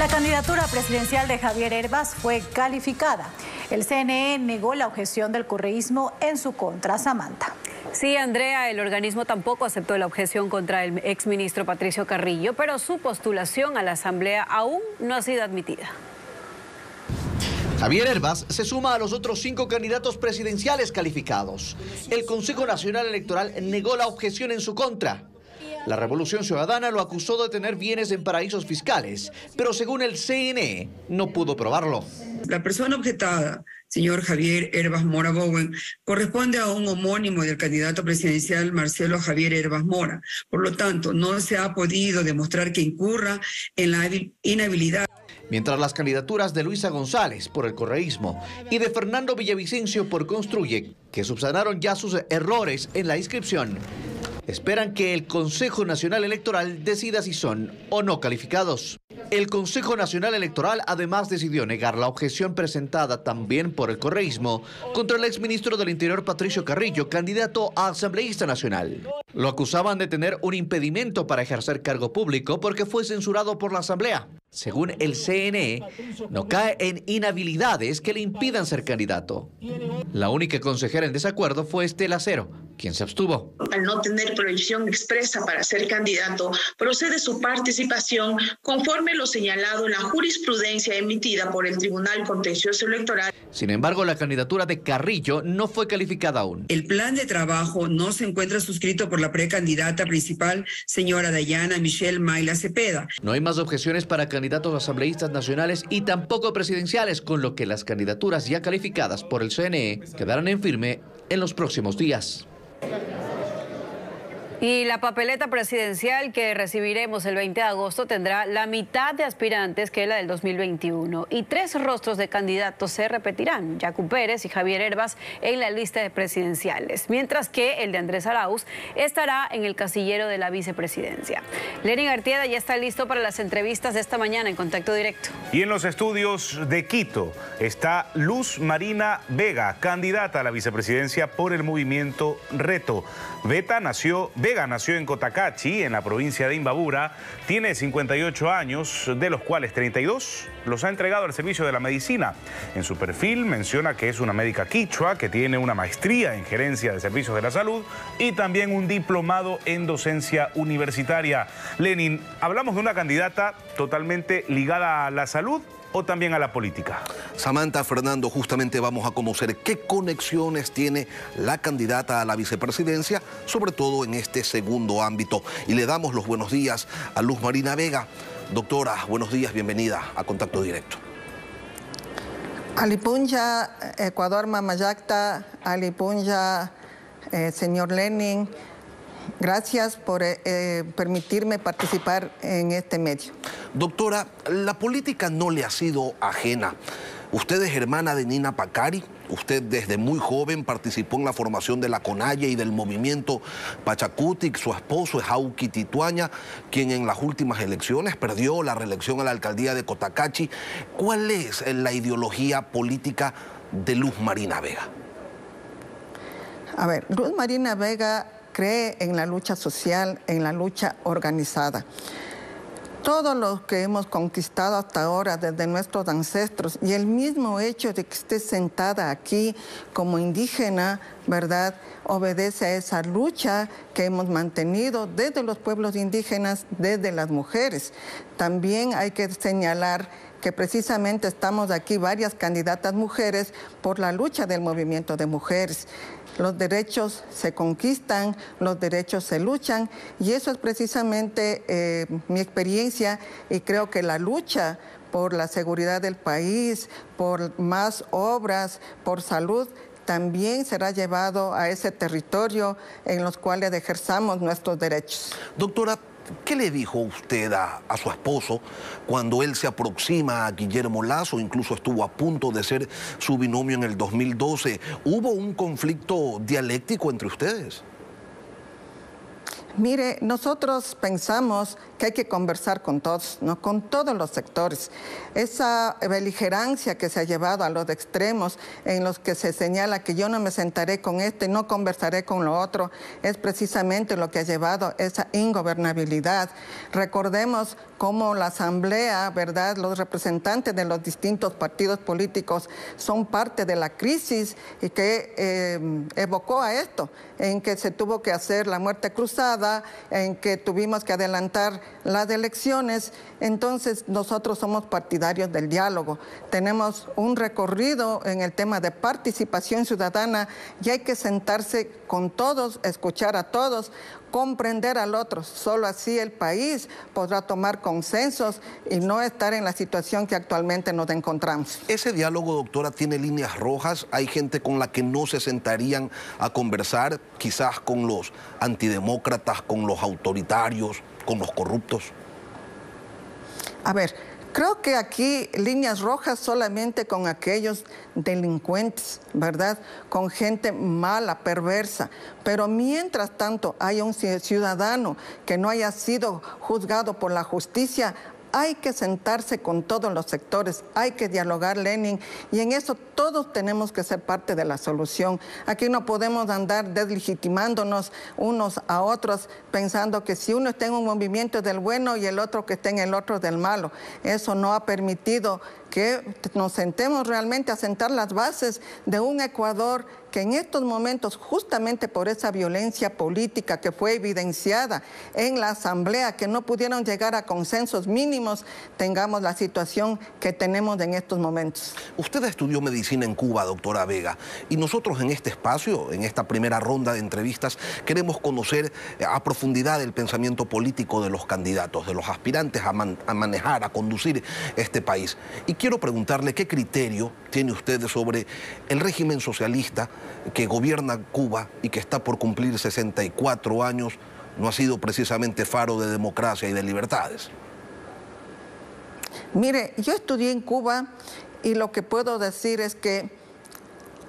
La candidatura presidencial de Javier Hervás fue calificada. El CNE negó la objeción del correísmo en su contra. Samantha. Sí, Andrea, el organismo tampoco aceptó la objeción contra el exministro Patricio Carrillo, pero su postulación a la Asamblea aún no ha sido admitida. Javier Hervás se suma a los otros 5 candidatos presidenciales calificados. El Consejo Nacional Electoral negó la objeción en su contra. La Revolución Ciudadana lo acusó de tener bienes en paraísos fiscales, pero según el CNE no pudo probarlo. La persona objetada, señor Javier Hervás Mora Bowen, corresponde a un homónimo del candidato presidencial Marcelo Javier Hervás Mora. Por lo tanto, no se ha podido demostrar que incurra en la inhabilidad. Mientras las candidaturas de Luisa González por el correísmo y de Fernando Villavicencio por Construye, que subsanaron ya sus errores en la inscripción, esperan que el Consejo Nacional Electoral decida si son o no calificados. El Consejo Nacional Electoral además decidió negar la objeción presentada también por el correísmo contra el exministro del Interior Patricio Carrillo, candidato a asambleísta nacional. Lo acusaban de tener un impedimento para ejercer cargo público porque fue censurado por la Asamblea. Según el CNE, no cae en inhabilidades que le impidan ser candidato. La única consejera en desacuerdo fue Estela Cero, quien se abstuvo. Al no tener prohibición expresa para ser candidato, procede su participación conforme lo señalado en la jurisprudencia emitida por el Tribunal Contencioso Electoral. Sin embargo, la candidatura de Carrillo no fue calificada aún. El plan de trabajo no se encuentra suscrito por la precandidata principal, señora Dayana Michelle Mayla Cepeda. No hay más objeciones para candidatos asambleístas nacionales y tampoco presidenciales, con lo que las candidaturas ya calificadas por el CNE quedarán en firme en los próximos días. Y la papeleta presidencial que recibiremos el 20 de agosto tendrá la mitad de aspirantes que la del 2021 y 3 rostros de candidatos se repetirán, Yacu Pérez y Javier Hervás en la lista de presidenciales, mientras que el de Andrés Arauz estará en el casillero de la vicepresidencia. Lenin Artieda ya está listo para las entrevistas de esta mañana en Contacto Directo. Y en los estudios de Quito está Luz Marina Vega, candidata a la vicepresidencia por el movimiento Reto. Vega nació en Cotacachi, en la provincia de Imbabura. Tiene 58 años, de los cuales 32 los ha entregado al servicio de la medicina. En su perfil menciona que es una médica quichua, que tiene una maestría en gerencia de servicios de la salud y también un diplomado en docencia universitaria. Lenin, hablamos de una candidata totalmente ligada a la salud o también a la política. Samantha, Fernando, justamente vamos a conocer qué conexiones tiene la candidata a la vicepresidencia, sobre todo en este segundo ámbito. Y le damos los buenos días a Luz Marina Vega. Doctora, buenos días, bienvenida a Contacto Directo. Alipunja, Ecuador, Mamayacta, Alipunja, señor Lenin. Gracias por permitirme participar en este medio. Doctora, la política no le ha sido ajena. Usted es hermana de Nina Pacari. Usted desde muy joven participó en la formación de la CONAIE y del movimiento Pachacutic. Su esposo es Auqui Tituaña, quien en las últimas elecciones perdió la reelección a la alcaldía de Cotacachi. ¿Cuál es la ideología política de Luz Marina Vega? A ver, Luz Marina Vega cree en la lucha social, en la lucha organizada. Todo lo que hemos conquistado hasta ahora desde nuestros ancestros y el mismo hecho de que esté sentada aquí como indígena, ¿verdad?, obedece a esa lucha que hemos mantenido desde los pueblos indígenas, desde las mujeres. También hay que señalar que precisamente estamos aquí varias candidatas mujeres por la lucha del movimiento de mujeres. Los derechos se conquistan, los derechos se luchan y eso es precisamente mi experiencia y creo que la lucha por la seguridad del país, por más obras, por salud, también será llevado a ese territorio en los cuales ejerzamos nuestros derechos. Doctora, ¿qué le dijo usted a su esposo cuando él se aproxima a Guillermo Lasso? Incluso estuvo a punto de ser su binomio en el 2012. ¿Hubo un conflicto dialéctico entre ustedes? Mire, nosotros pensamos que hay que conversar con todos, ¿no?, con todos los sectores. Esa beligerancia que se ha llevado a los extremos en los que se señala que yo no me sentaré con este, no conversaré con lo otro, es precisamente lo que ha llevado esa ingobernabilidad. Recordemos cómo la Asamblea, ¿verdad?, los representantes de los distintos partidos políticos son parte de la crisis y que evocó a esto, en que se tuvo que hacer la muerte cruzada, en que tuvimos que adelantar las elecciones. Entonces nosotros somos partidarios del diálogo. Tenemos un recorrido en el tema de participación ciudadana y hay que sentarse con todos, escuchar a todos, comprender al otro. Solo así el país podrá tomar consensos y no estar en la situación que actualmente nos encontramos. Ese diálogo, doctora, tiene líneas rojas. Hay gente con la que no se sentarían a conversar, quizás con los antidemócratas, con los autoritarios, con los corruptos. A ver, creo que aquí líneas rojas solamente con aquellos delincuentes, ¿verdad? Con gente mala, perversa. Pero mientras tanto haya un ciudadano que no haya sido juzgado por la justicia, hay que sentarse con todos los sectores, hay que dialogar, Lenin, y en eso todos tenemos que ser parte de la solución. Aquí no podemos andar deslegitimándonos unos a otros, pensando que si uno está en un movimiento del bueno y el otro que está en el otro del malo. Eso no ha permitido que nos sentemos realmente a sentar las bases de un Ecuador que en estos momentos, justamente por esa violencia política que fue evidenciada en la Asamblea, que no pudieron llegar a consensos mínimos, tengamos la situación que tenemos en estos momentos. Usted estudió medicina en Cuba, doctora Vega, y nosotros en este espacio, en esta primera ronda de entrevistas, queremos conocer a profundidad el pensamiento político de los candidatos, de los aspirantes a manejar, a conducir este país. Y quiero preguntarle qué criterio tiene usted sobre el régimen socialista que gobierna Cuba y que está por cumplir 64 años, no ha sido precisamente faro de democracia y de libertades. Mire, yo estudié en Cuba y lo que puedo decir es que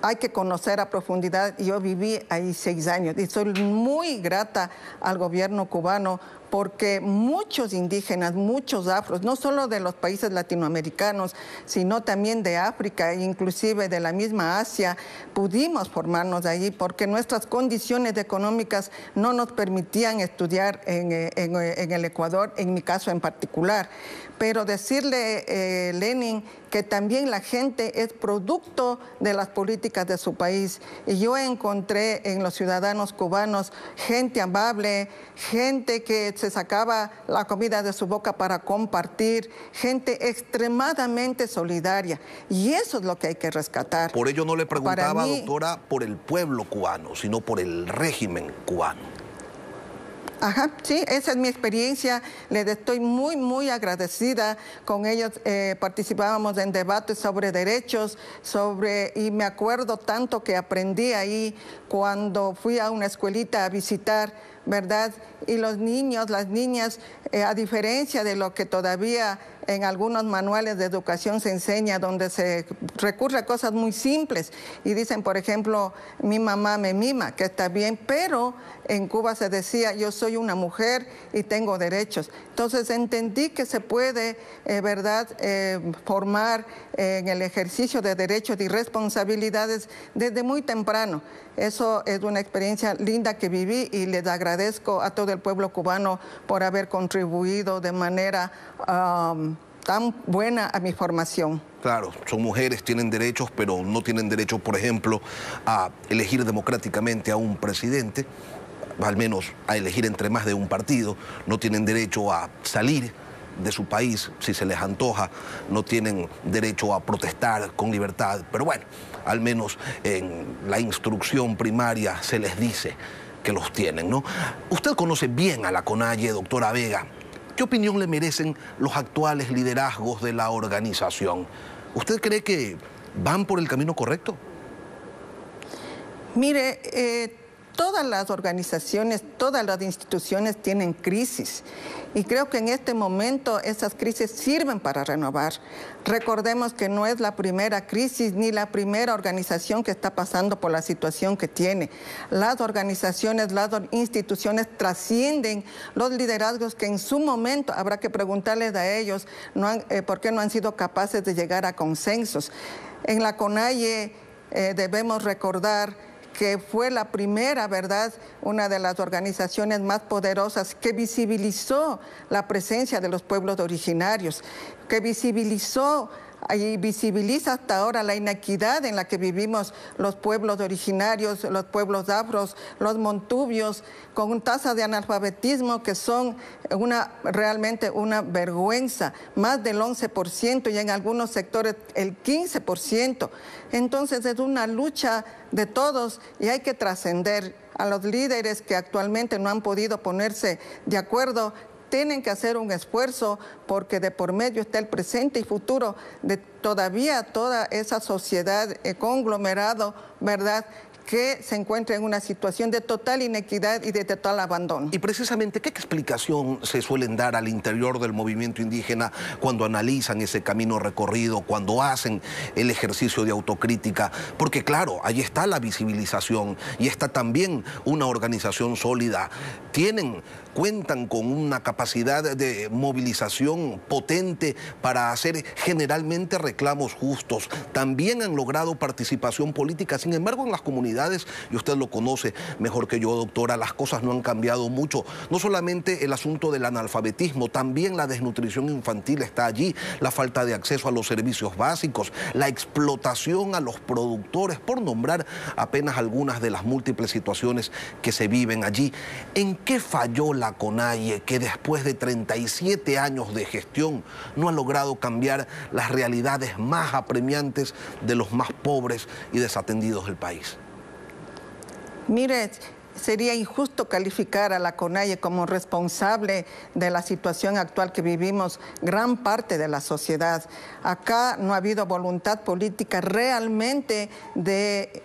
hay que conocer a profundidad. Yo viví ahí 6 años y soy muy grata al gobierno cubano porque muchos indígenas, muchos afros, no solo de los países latinoamericanos, sino también de África, inclusive de la misma Asia, pudimos formarnos allí porque nuestras condiciones económicas no nos permitían estudiar en el Ecuador, en mi caso en particular. Pero decirle, Lenin, que también la gente es producto de las políticas de su país. Y yo encontré en los ciudadanos cubanos gente amable, gente que se sacaba la comida de su boca para compartir, gente extremadamente solidaria. Y eso es lo que hay que rescatar. Por ello no le preguntaba, doctora, por el pueblo cubano, sino por el régimen cubano. Ajá, sí, esa es mi experiencia. Les estoy muy, muy agradecida. Con ellos participábamos en debates sobre derechos, y me acuerdo tanto que aprendí ahí cuando fui a una escuelita a visitar, ¿verdad? Y los niños, las niñas, a diferencia de lo que todavía en algunos manuales de educación se enseña, donde se recurre a cosas muy simples y dicen, por ejemplo, mi mamá me mima, que está bien, pero en Cuba se decía, yo soy una mujer y tengo derechos. Entonces entendí que se puede, ¿verdad?, formar en el ejercicio de derechos y responsabilidades desde muy temprano. Eso es una experiencia linda que viví y les agradezco a todo el pueblo cubano por haber contribuido de manera tan buena a mi formación. Claro, son mujeres, tienen derechos, pero no tienen derecho, por ejemplo, a elegir democráticamente a un presidente, al menos a elegir entre más de un partido, no tienen derecho a salir de su país si se les antoja, no tienen derecho a protestar con libertad, pero bueno, al menos en la instrucción primaria se les dice que los tienen, ¿no? Usted conoce bien a la CONAIE, doctora Vega. ¿Qué opinión le merecen los actuales liderazgos de la organización? ¿Usted cree que van por el camino correcto? Mire, todas las organizaciones, todas las instituciones tienen crisis y creo que en este momento esas crisis sirven para renovar. Recordemos que no es la primera crisis ni la primera organización que está pasando por la situación que tiene. Las organizaciones, las instituciones trascienden los liderazgos que en su momento habrá que preguntarles a ellos por qué no han sido capaces de llegar a consensos. En la CONAIE debemos recordar que fue la primera, ¿verdad?, una de las organizaciones más poderosas que visibilizó la presencia de los pueblos originarios, que visibilizó y visibiliza hasta ahora la inequidad en la que vivimos los pueblos originarios, los pueblos afros, los montubios, con una tasa de analfabetismo que son realmente una vergüenza, más del 11% y en algunos sectores el 15%. Entonces es una lucha de todos y hay que trascender a los líderes que actualmente no han podido ponerse de acuerdo. Tienen que hacer un esfuerzo porque de por medio está el presente y futuro de todavía toda esa sociedad conglomerado, ¿verdad?, que se encuentra en una situación de total inequidad y de total abandono. Y precisamente, ¿qué explicación se suelen dar al interior del movimiento indígena cuando analizan ese camino recorrido, cuando hacen el ejercicio de autocrítica? Porque claro, ahí está la visibilización y está también una organización sólida. Cuentan con una capacidad de movilización potente para hacer generalmente reclamos justos. También han logrado participación política. Sin embargo, en las comunidades, y usted lo conoce mejor que yo, doctora, las cosas no han cambiado mucho. No solamente el asunto del analfabetismo, también la desnutrición infantil está allí, la falta de acceso a los servicios básicos, la explotación a los productores, por nombrar apenas algunas de las múltiples situaciones que se viven allí. ¿En qué falló la CONAIE, que después de 37 años de gestión no ha logrado cambiar las realidades más apremiantes de los más pobres y desatendidos del país? Mire, sería injusto calificar a la CONAIE como responsable de la situación actual que vivimos gran parte de la sociedad. Acá no ha habido voluntad política realmente de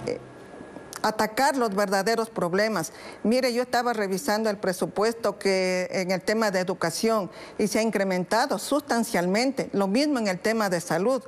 atacar los verdaderos problemas. Mire, yo estaba revisando el presupuesto que en el tema de educación y se ha incrementado sustancialmente, lo mismo en el tema de salud,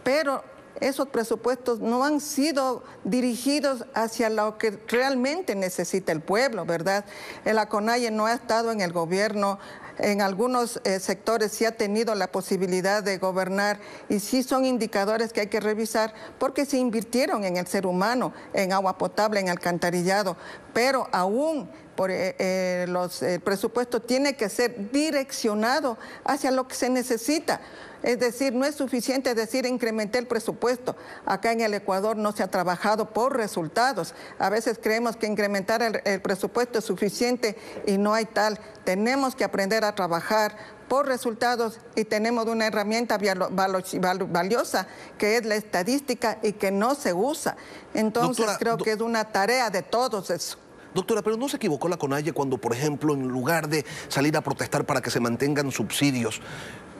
pero esos presupuestos no han sido dirigidos hacia lo que realmente necesita el pueblo, ¿verdad? La CONAIE no ha estado en el gobierno. En algunos sectores sí ha tenido la posibilidad de gobernar y sí son indicadores que hay que revisar porque se invirtieron en el ser humano, en agua potable, en alcantarillado, pero aún el presupuesto tiene que ser direccionado hacia lo que se necesita. Es decir, no es suficiente decir incrementé el presupuesto. Acá en el Ecuador no se ha trabajado por resultados. A veces creemos que incrementar el presupuesto es suficiente y no hay tal. Tenemos que aprender a trabajar por resultados y tenemos una herramienta valiosa que es la estadística y que no se usa. Entonces creo que es una tarea de todos eso. Doctora, pero ¿no se equivocó la CONAIE cuando, por ejemplo, en lugar de salir a protestar para que se mantengan subsidios,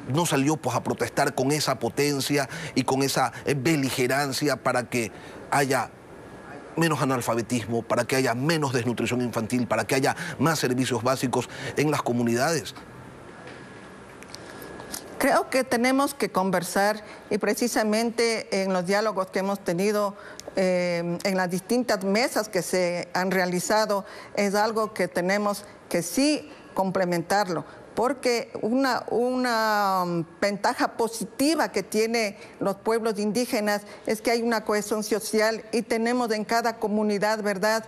no salió pues a protestar con esa potencia y con esa beligerancia para que haya menos analfabetismo, para que haya menos desnutrición infantil, para que haya más servicios básicos en las comunidades? Creo que tenemos que conversar y precisamente en los diálogos que hemos tenido en las distintas mesas que se han realizado es algo que tenemos que sí complementarlo. Porque una ventaja positiva que tienen los pueblos indígenas es que hay una cohesión social y tenemos en cada comunidad, ¿verdad?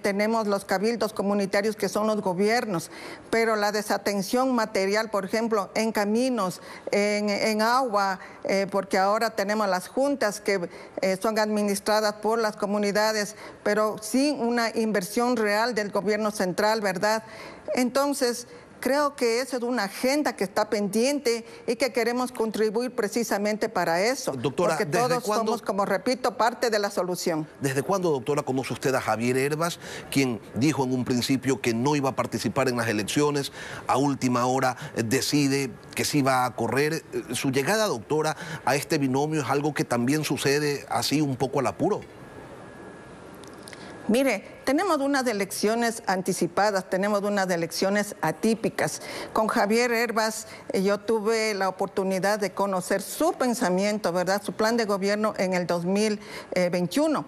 Tenemos los cabildos comunitarios que son los gobiernos, pero la desatención material, por ejemplo, en caminos, en agua, porque ahora tenemos las juntas que son administradas por las comunidades, pero sin una inversión real del gobierno central, ¿verdad? Entonces, creo que esa es una agenda que está pendiente y que queremos contribuir precisamente para eso. Doctora, porque todos somos, como repito, parte de la solución. ¿Desde cuándo, doctora, conoce usted a Javier Herbas, quien dijo en un principio que no iba a participar en las elecciones, a última hora decide que sí va a correr? Su llegada, doctora, a este binomio es algo que también sucede así un poco al apuro. Mire, tenemos unas elecciones anticipadas, tenemos unas elecciones atípicas. Con Javier Herbas yo tuve la oportunidad de conocer su pensamiento, ¿verdad? Su plan de gobierno en el 2021.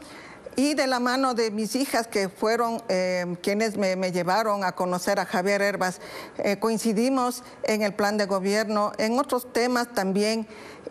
y de la mano de mis hijas que fueron quienes me llevaron a conocer a Javier Herbas, coincidimos en el plan de gobierno, en otros temas también.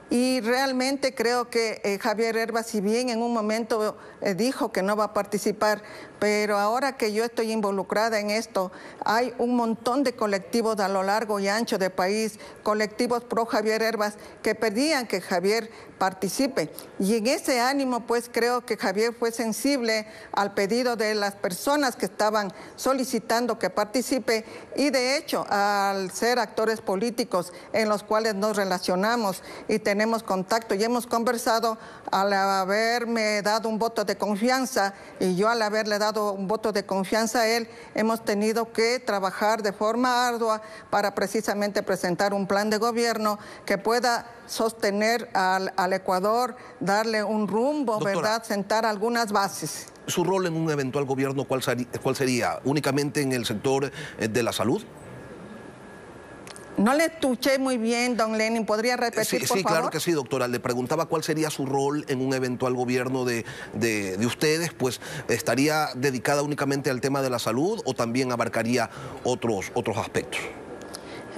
Y realmente creo que Javier Herbas, si bien en un momento dijo que no va a participar, pero ahora que yo estoy involucrada en esto, hay un montón de colectivos a lo largo y ancho del país, colectivos pro Javier Herbas, que pedían que Javier participe. Y en ese ánimo, pues creo que Javier fue sensible al pedido de las personas que estaban solicitando que participe, y de hecho, al ser actores políticos en los cuales nos relacionamos y tenemos contacto y hemos conversado, al haberme dado un voto de confianza y yo al haberle dado un voto de confianza a él, hemos tenido que trabajar de forma ardua para precisamente presentar un plan de gobierno que pueda sostener al Ecuador, darle un rumbo, doctora, ¿verdad? Sentar algunas bases. ¿Su rol en un eventual gobierno cuál sería? ¿Únicamente en el sector de la salud? No le escuché muy bien, don Lenin. ¿Podría repetir, por favor? Sí, claro que sí, doctora. Le preguntaba cuál sería su rol en un eventual gobierno de ustedes. Pues, ¿estaría dedicada únicamente al tema de la salud o también abarcaría otros aspectos?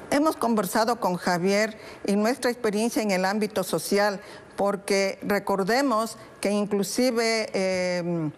Hemos conversado con Javier y nuestra experiencia en el ámbito social, porque recordemos que inclusive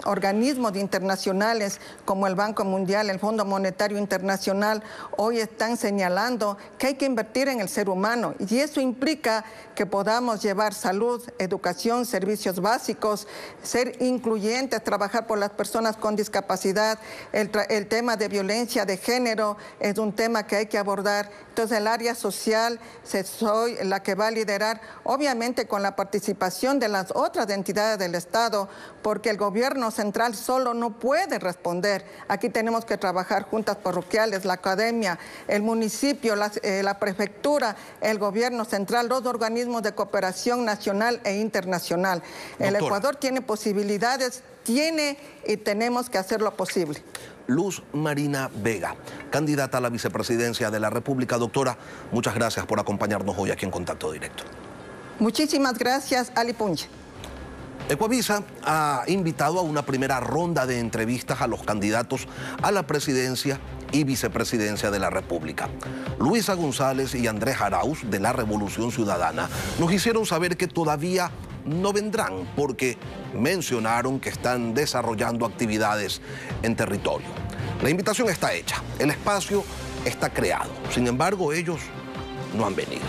organismos internacionales como el Banco Mundial, el Fondo Monetario Internacional, hoy están señalando que hay que invertir en el ser humano, y eso implica que podamos llevar salud, educación, servicios básicos, ser incluyentes, trabajar por las personas con discapacidad. El tema de violencia de género es un tema que hay que abordar. Entonces, el área social soy la que va a liderar, obviamente con la participación de las otras entidades del Estado, porque el gobierno central solo no puede responder. Aquí tenemos que trabajar juntas parroquiales, la academia, el municipio, la prefectura, el gobierno central, los organismos de cooperación nacional e internacional. Doctora, el Ecuador tiene posibilidades, y tenemos que hacer lo posible. Luz Marina Vega, candidata a la vicepresidencia de la República. Doctora, muchas gracias por acompañarnos hoy aquí en Contacto Directo. Muchísimas gracias, Ali Punche. Ecuavisa ha invitado a una primera ronda de entrevistas a los candidatos a la presidencia y vicepresidencia de la República. Luisa González y Andrés Arauz, de la Revolución Ciudadana, nos hicieron saber que todavía no vendrán porque mencionaron que están desarrollando actividades en territorio. La invitación está hecha, el espacio está creado, sin embargo ellos no han venido.